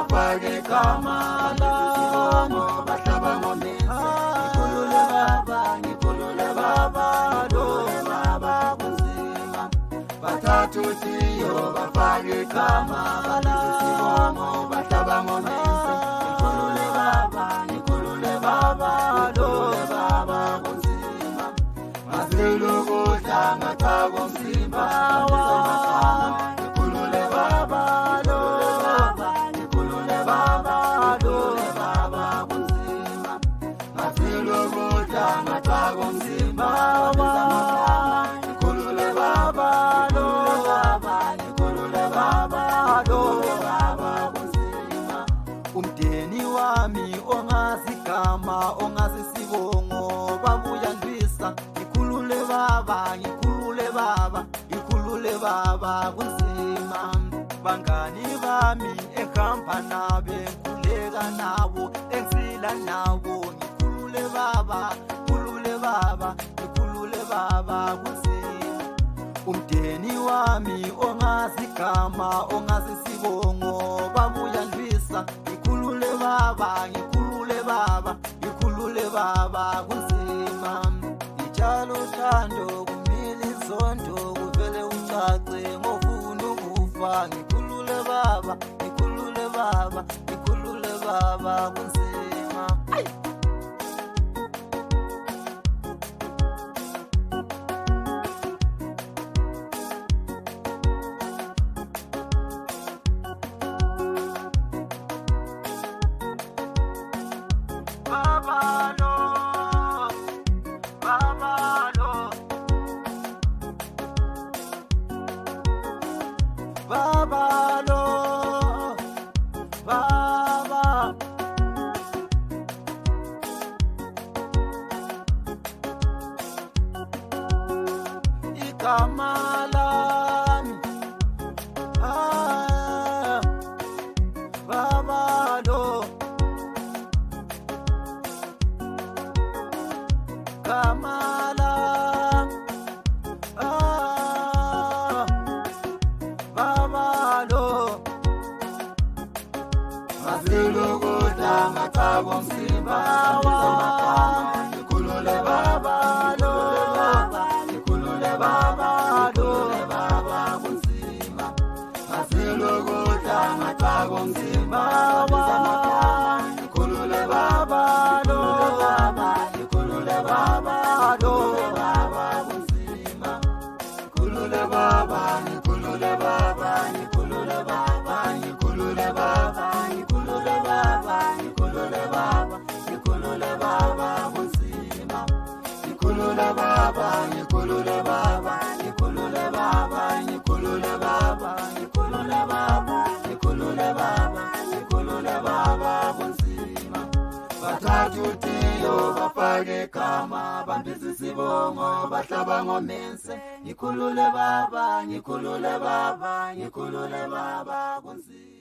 bafake kamala bahlaba ngomense ngikhulule baba lo baba kunzima bathathu tiyo bafake kamala bahlaba ngomense ngikhulule baba lo baba kunzima mazilo kudla ngathako mzimba ngikhulule baba lo ngikhulule baba lo baba kunzima mazilo kudla ngathako mzimba ngikhulule baba lo ngikhulule baba lo baba kunzima umdeni wami ongazigama ongazisibongo babuya ndwisa ngikhulule baba kunzima bangani bami ehamba nabe ngikhuleka nabo engizila nabo ngikhulule baba kunzima umdeni wami ongazigama ongazisibongo babuya ndwisa ngikhulule baba kunzima ijalo thando kumile izondo kuvele ucace ngofuna ukufa ngikhulule baba kunzima baba lo ikamalami baba lo kamala baba lo mazilo kudla ngathako mzimba ngikhulule baba lo ngikhulule baba lo baba kunzima mazilo kudla ngathako mzimba ngikhulule baba lo ngikhulule baba lo baba kunzima ngikhulule baba ngikhulule baba ngikhulule baba ngikhulule baba ngikhulule baba ngikhulule baba ngikhulule baba kunzima ngikhulule baba ngikhulule baba ngikhulule baba ngikhulule baba ngikhulule baba ngikhulule baba ngikhulule baba kunzima bathathu tiyo bafake kama bambisa isibongo bahlaba ngomense ngikhulule baba kunzima